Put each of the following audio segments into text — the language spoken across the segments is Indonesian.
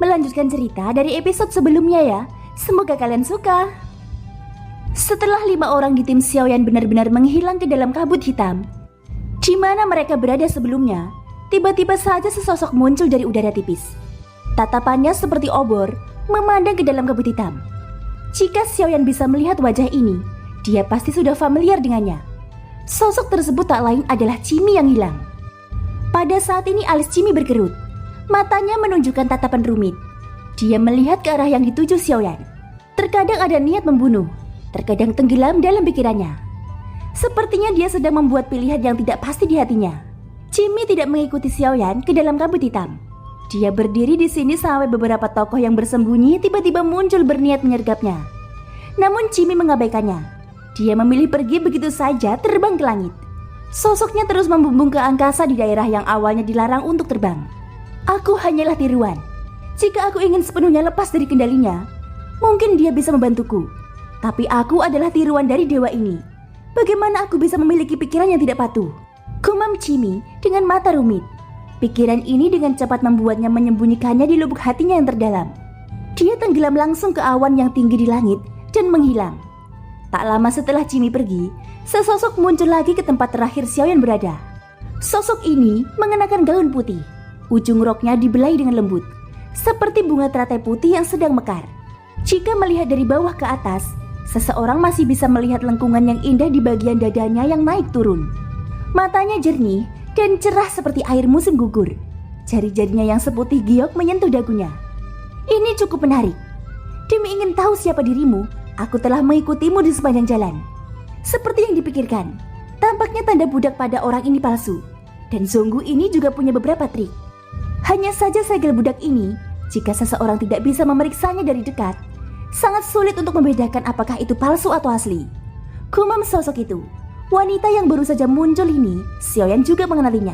melanjutkan cerita dari episode sebelumnya ya. Semoga kalian suka. Setelah 5 orang di tim Xiaoyan benar-benar menghilang ke dalam kabut hitam, di mana mereka berada sebelumnya, tiba-tiba saja sesosok muncul dari udara tipis. Tatapannya seperti obor, memandang ke dalam kabut hitam. Jika Xiaoyan bisa melihat wajah ini, dia pasti sudah familiar dengannya. Sosok tersebut tak lain adalah Cimi yang hilang. Pada saat ini alis Cimi berkerut. Matanya menunjukkan tatapan rumit. Dia melihat ke arah yang dituju Xiaoyan. Terkadang ada niat membunuh, terkadang tenggelam dalam pikirannya. Sepertinya dia sedang membuat pilihan yang tidak pasti di hatinya. Cimi tidak mengikuti Xiaoyan ke dalam kabut hitam. Dia berdiri di sini sampai beberapa tokoh yang bersembunyi tiba-tiba muncul berniat menyergapnya. Namun Cimi mengabaikannya. Dia memilih pergi begitu saja terbang ke langit. Sosoknya terus membumbung ke angkasa di daerah yang awalnya dilarang untuk terbang. Aku hanyalah tiruan. Jika aku ingin sepenuhnya lepas dari kendalinya, mungkin dia bisa membantuku. Tapi aku adalah tiruan dari dewa ini. Bagaimana aku bisa memiliki pikiran yang tidak patuh? Gumam Cimi dengan mata rumit. Pikiran ini dengan cepat membuatnya menyembunyikannya di lubuk hatinya yang terdalam. Dia tenggelam langsung ke awan yang tinggi di langit dan menghilang. Tak lama setelah Cimi pergi, sesosok muncul lagi ke tempat terakhir Xiaoyan berada. Sosok ini mengenakan gaun putih. Ujung roknya dibelai dengan lembut, seperti bunga teratai putih yang sedang mekar. Jika melihat dari bawah ke atas, seseorang masih bisa melihat lengkungan yang indah di bagian dadanya yang naik turun. Matanya jernih dan cerah seperti air musim gugur. Jari-jarinya yang seputih giok menyentuh dagunya. Ini cukup menarik. Demi ingin tahu siapa dirimu, aku telah mengikutimu di sepanjang jalan. Seperti yang dipikirkan, tampaknya tanda budak pada orang ini palsu. Dan Zonggu ini juga punya beberapa trik. Hanya saja segel budak ini, jika seseorang tidak bisa memeriksanya dari dekat, sangat sulit untuk membedakan apakah itu palsu atau asli. Gumam sosok itu. Wanita yang baru saja muncul ini, Xiaoyan juga mengenalinya.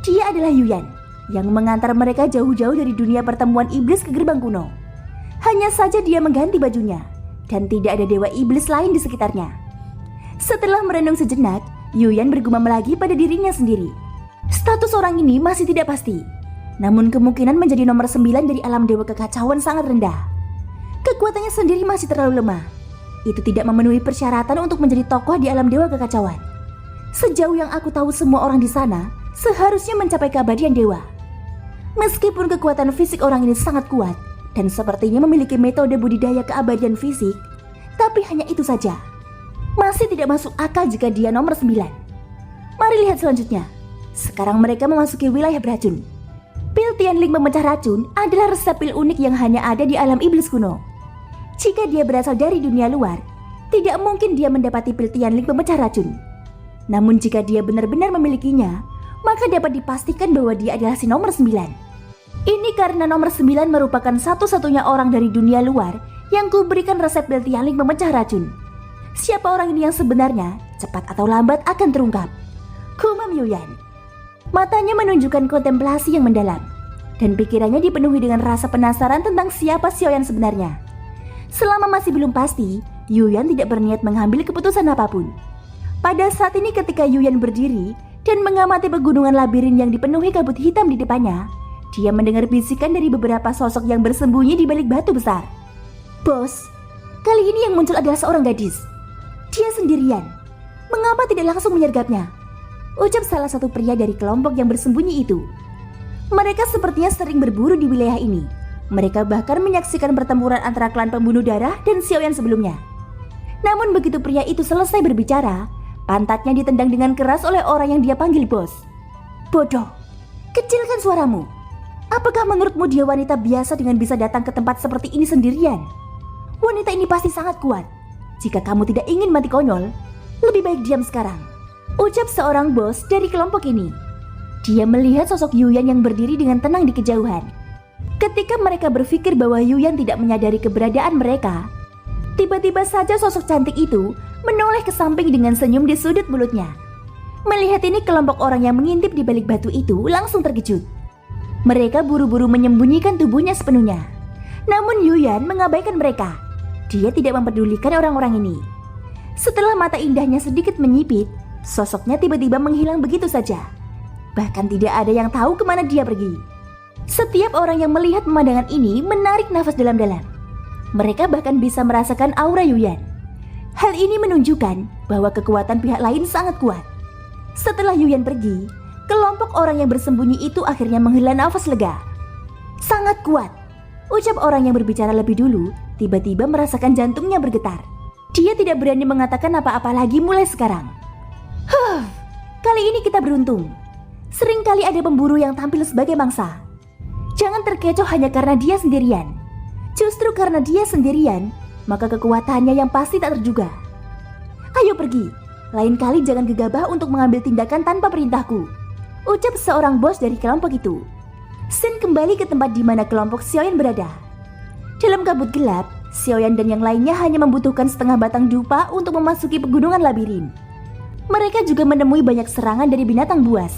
Dia adalah Yuyan, yang mengantar mereka jauh-jauh dari dunia pertemuan iblis ke gerbang kuno. Hanya saja dia mengganti bajunya, dan tidak ada dewa iblis lain di sekitarnya. Setelah merenung sejenak, Yuyan bergumam lagi pada dirinya sendiri. Status orang ini masih tidak pasti. Namun kemungkinan menjadi nomor 9 dari alam dewa kekacauan sangat rendah. Kekuatannya sendiri masih terlalu lemah. Itu tidak memenuhi persyaratan untuk menjadi tokoh di alam dewa kekacauan. Sejauh yang aku tahu semua orang di sana seharusnya mencapai keabadian dewa. Meskipun kekuatan fisik orang ini sangat kuat dan sepertinya memiliki metode budidaya keabadian fisik, tapi hanya itu saja. Masih tidak masuk akal jika dia nomor 9. Mari lihat selanjutnya. Sekarang mereka memasuki wilayah beracun. Pil Tianling pemecah racun adalah resep pil unik yang hanya ada di alam iblis kuno. Jika dia berasal dari dunia luar, tidak mungkin dia mendapati pil Tianling pemecah racun. Namun jika dia benar-benar memilikinya, maka dapat dipastikan bahwa dia adalah si nomor 9. Ini karena nomor 9 merupakan satu-satunya orang dari dunia luar yang kuberikan resep pil Tianling pemecah racun. Siapa orang ini yang sebenarnya, cepat atau lambat akan terungkap. Gumam Yuyan. Matanya menunjukkan kontemplasi yang mendalam, dan pikirannya dipenuhi dengan rasa penasaran tentang siapa Xiaoyan sebenarnya. Selama masih belum pasti, Yuyan tidak berniat mengambil keputusan apapun. Pada saat ini ketika Yuyan berdiri dan mengamati pegunungan labirin yang dipenuhi kabut hitam di depannya, dia mendengar bisikan dari beberapa sosok yang bersembunyi di balik batu besar. Bos, kali ini yang muncul adalah seorang gadis. Dia sendirian. Mengapa tidak langsung menyergapnya? Ucap salah satu pria dari kelompok yang bersembunyi itu. Mereka sepertinya sering berburu di wilayah ini. Mereka bahkan menyaksikan pertempuran antara klan pembunuh darah dan Xiaoyan sebelumnya. Namun begitu pria itu selesai berbicara, pantatnya ditendang dengan keras oleh orang yang dia panggil bos. Bodoh, kecilkan suaramu. Apakah menurutmu dia wanita biasa dengan bisa datang ke tempat seperti ini sendirian? Wanita ini pasti sangat kuat. Jika kamu tidak ingin mati konyol, lebih baik diam sekarang. Ucap seorang bos dari kelompok ini. Dia melihat sosok Yuyan yang berdiri dengan tenang di kejauhan. Ketika mereka berpikir bahwa Yuyan tidak menyadari keberadaan mereka, tiba-tiba saja sosok cantik itu menoleh ke samping dengan senyum di sudut mulutnya. Melihat ini, kelompok orang yang mengintip di balik batu itu langsung terkejut. Mereka buru-buru menyembunyikan tubuhnya sepenuhnya. Namun Yuyan mengabaikan mereka. Dia tidak mempedulikan orang-orang ini. Setelah mata indahnya sedikit menyipit, sosoknya tiba-tiba menghilang begitu saja. Bahkan tidak ada yang tahu kemana dia pergi. Setiap orang yang melihat pemandangan ini menarik nafas dalam-dalam. Mereka bahkan bisa merasakan aura Yuyan. Hal ini menunjukkan bahwa kekuatan pihak lain sangat kuat. Setelah Yuyan pergi, kelompok orang yang bersembunyi itu akhirnya menghela nafas lega. Sangat kuat, ucap orang yang berbicara lebih dulu, tiba-tiba merasakan jantungnya bergetar. Dia tidak berani mengatakan apa-apa lagi mulai sekarang. Kali ini kita beruntung. Seringkali ada pemburu yang tampil sebagai mangsa. Jangan terkecoh hanya karena dia sendirian. Justru karena dia sendirian, maka kekuatannya yang pasti tak terduga. Ayo pergi, lain kali jangan gegabah untuk mengambil tindakan tanpa perintahku, ucap seorang bos dari kelompok itu. Shen kembali ke tempat di mana kelompok Xiaoyan berada. Dalam kabut gelap, Xiaoyan dan yang lainnya hanya membutuhkan setengah batang dupa untuk memasuki pegunungan labirin. Mereka juga menemui banyak serangan dari binatang buas,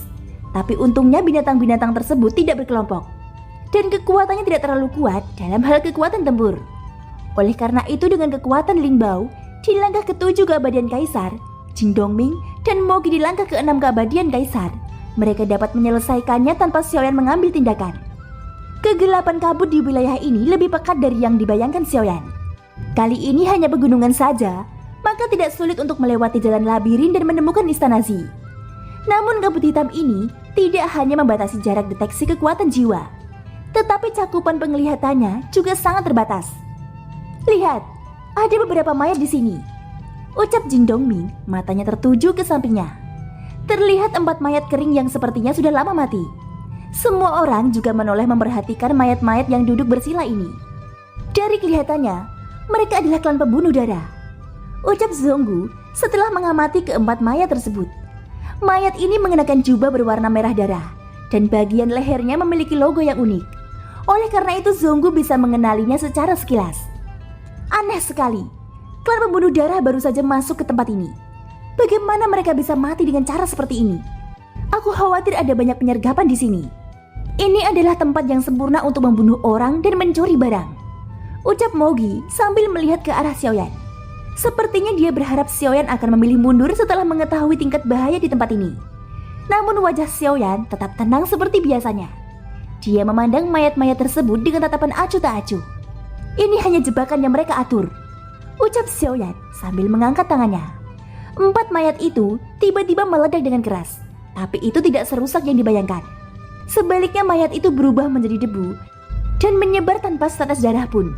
tapi untungnya binatang-binatang tersebut tidak berkelompok, dan kekuatannya tidak terlalu kuat dalam hal kekuatan tempur. Oleh karena itu dengan kekuatan Ling Bao di langkah ke-7 keabadian Kaisar, Jin Dongming dan Mogi di langkah ke-6 keabadian Kaisar, mereka dapat menyelesaikannya tanpa Xiaoyan mengambil tindakan. Kegelapan kabut di wilayah ini lebih pekat dari yang dibayangkan Xiaoyan. Kali ini hanya pegunungan saja, maka tidak sulit untuk melewati jalan labirin dan menemukan istana Zi. Namun kabut hitam ini tidak hanya membatasi jarak deteksi kekuatan jiwa, tetapi cakupan penglihatannya juga sangat terbatas. Lihat, ada beberapa mayat di sini, ucap Jin Dongming, matanya tertuju ke sampingnya. Terlihat 4 mayat kering yang sepertinya sudah lama mati. Semua orang juga menoleh memperhatikan mayat-mayat yang duduk bersila ini. Dari kelihatannya, mereka adalah klan pembunuh darah, ucap Zonggu setelah mengamati ke-4 mayat tersebut. Mayat ini mengenakan jubah berwarna merah darah, dan bagian lehernya memiliki logo yang unik. Oleh karena itu Zonggu bisa mengenalinya secara sekilas. Aneh sekali, klan pembunuh darah baru saja masuk ke tempat ini. Bagaimana mereka bisa mati dengan cara seperti ini? Aku khawatir ada banyak penyergapan di sini. Ini adalah tempat yang sempurna untuk membunuh orang dan mencuri barang, ucap Mogi sambil melihat ke arah Xiaoyan. Sepertinya dia berharap Xiaoyan akan memilih mundur setelah mengetahui tingkat bahaya di tempat ini. Namun wajah Xiaoyan tetap tenang seperti biasanya. Dia memandang mayat-mayat tersebut dengan tatapan acuh tak acuh. Ini hanya jebakan yang mereka atur, ucap Xiaoyan sambil mengangkat tangannya. 4 mayat itu tiba-tiba meledak dengan keras, tapi itu tidak serusak yang dibayangkan. Sebaliknya mayat itu berubah menjadi debu dan menyebar tanpa setetes darah pun.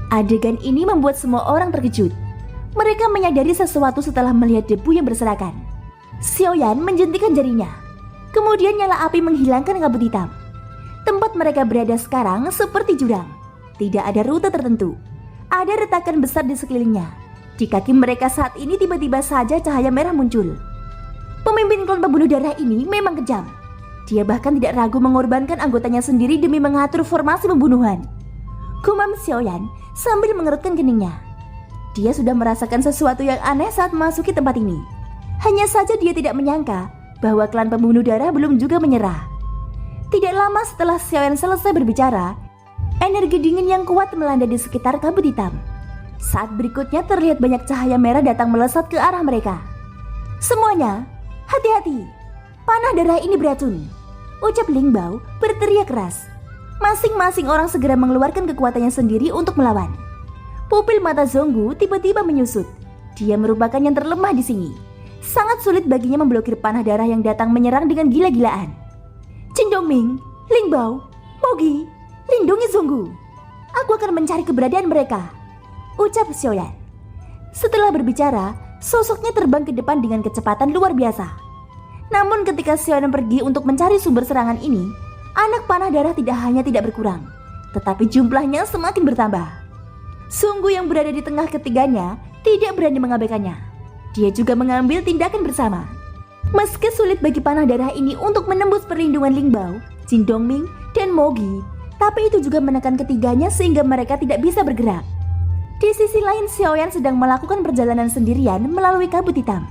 Adegan ini membuat semua orang terkejut. Mereka menyadari sesuatu setelah melihat debu yang berserakan. Xiaoyan menjentikan jarinya. Kemudian nyala api menghilangkan kabut hitam. Tempat mereka berada sekarang seperti jurang. Tidak ada rute tertentu. Ada retakan besar di sekelilingnya. Di kaki mereka saat ini tiba-tiba saja cahaya merah muncul. Pemimpin klan pembunuh darah ini memang kejam. Dia bahkan tidak ragu mengorbankan anggotanya sendiri demi mengatur formasi pembunuhan, gumam Xiaoyan sambil mengerutkan keningnya. Dia sudah merasakan sesuatu yang aneh saat memasuki tempat ini. Hanya saja dia tidak menyangka bahwa klan pembunuh darah belum juga menyerah. Tidak lama setelah Xiaoyan selesai berbicara, energi dingin yang kuat melanda di sekitar kabut hitam. Saat berikutnya terlihat banyak cahaya merah datang melesat ke arah mereka. Semuanya, hati-hati, panah darah ini beracun, ucap Ling Bao berteriak keras. Masing-masing orang segera mengeluarkan kekuatannya sendiri untuk melawan. Pupil mata Zonggu tiba-tiba menyusut. Dia merupakan yang terlemah di sini. Sangat sulit baginya memblokir panah darah yang datang menyerang dengan gila-gilaan. Jin Dongming, Ling Bao, Mogi, lindungi Zonggu. Aku akan mencari keberadaan mereka, ucap Xiaoyan. Setelah berbicara, sosoknya terbang ke depan dengan kecepatan luar biasa. Namun ketika Xiaoyan pergi untuk mencari sumber serangan ini, anak panah darah tidak hanya tidak berkurang, tetapi jumlahnya semakin bertambah. Sungguh yang berada di tengah ketiganya tidak berani mengabaikannya. Dia juga mengambil tindakan bersama. Meski sulit bagi panah darah ini untuk menembus perlindungan Ling Bao, Jin Dongming, dan Mogi, tapi itu juga menekan ketiganya sehingga mereka tidak bisa bergerak. Di sisi lain, Xiaoyan sedang melakukan perjalanan sendirian melalui kabut hitam.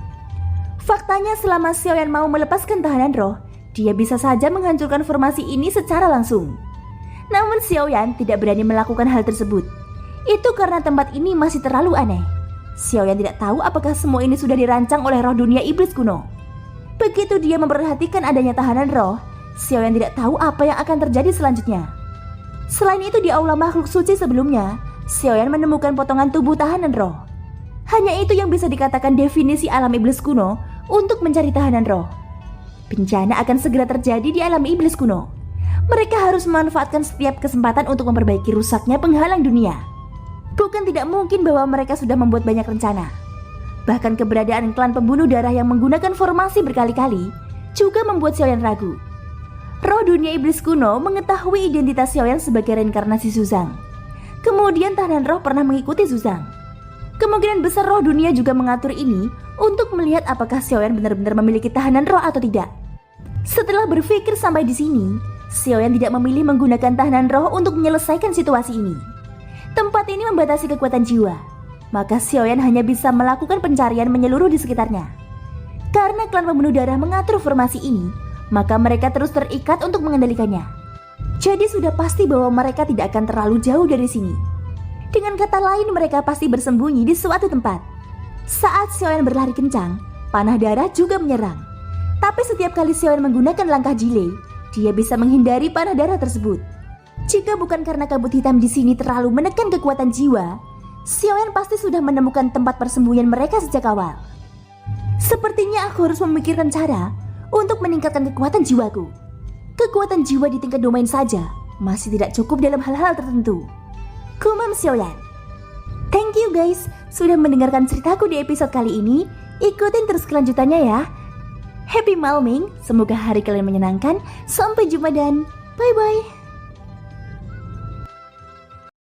Faktanya selama Xiaoyan mau melepaskan tahanan roh, dia bisa saja menghancurkan formasi ini secara langsung. Namun Xiaoyan tidak berani melakukan hal tersebut. Itu karena tempat ini masih terlalu aneh. Xiaoyan tidak tahu apakah semua ini sudah dirancang oleh roh dunia iblis kuno. Begitu dia memperhatikan adanya tahanan roh, Xiaoyan tidak tahu apa yang akan terjadi selanjutnya. Selain itu di aula makhluk suci sebelumnya, Xiaoyan menemukan potongan tubuh tahanan roh. Hanya itu yang bisa dikatakan definisi alam iblis kuno untuk mencari tahanan roh. Bencana akan segera terjadi di alam iblis kuno. Mereka harus memanfaatkan setiap kesempatan untuk memperbaiki rusaknya penghalang dunia. Bukan tidak mungkin bahwa mereka sudah membuat banyak rencana. Bahkan keberadaan klan pembunuh darah yang menggunakan formasi berkali-kali juga membuat Xiaoyan ragu. Roh dunia iblis kuno mengetahui identitas Xiaoyan sebagai reinkarnasi Zuzang. Kemudian tahanan roh pernah mengikuti Zuzang. Kemungkinan besar roh dunia juga mengatur ini untuk melihat apakah Xiaoyan benar-benar memiliki tahanan roh atau tidak. Setelah berpikir sampai di sini, Xiaoyan tidak memilih menggunakan tahanan roh untuk menyelesaikan situasi ini. Tempat ini membatasi kekuatan jiwa, maka Xiaoyan hanya bisa melakukan pencarian menyeluruh di sekitarnya. Karena klan pembunuh darah mengatur formasi ini, maka mereka terus terikat untuk mengendalikannya. Jadi sudah pasti bahwa mereka tidak akan terlalu jauh dari sini. Dengan kata lain, mereka pasti bersembunyi di suatu tempat. Saat Xiaoyan berlari kencang, panah darah juga menyerang. Tapi setiap kali Xiaoyan menggunakan langkah jile, dia bisa menghindari panah darah tersebut. Jika bukan karena kabut hitam di sini terlalu menekan kekuatan jiwa, Xiaoyan pasti sudah menemukan tempat persembunyian mereka sejak awal. Sepertinya aku harus memikirkan cara untuk meningkatkan kekuatan jiwaku. Kekuatan jiwa di tingkat domain saja masih tidak cukup dalam hal-hal tertentu. Kumam Xiaoyan. Thank you guys sudah mendengarkan ceritaku di episode kali ini. Ikutin terus kelanjutannya ya. Happy Malming, semoga hari kalian menyenangkan. Sampai jumpa dan bye-bye.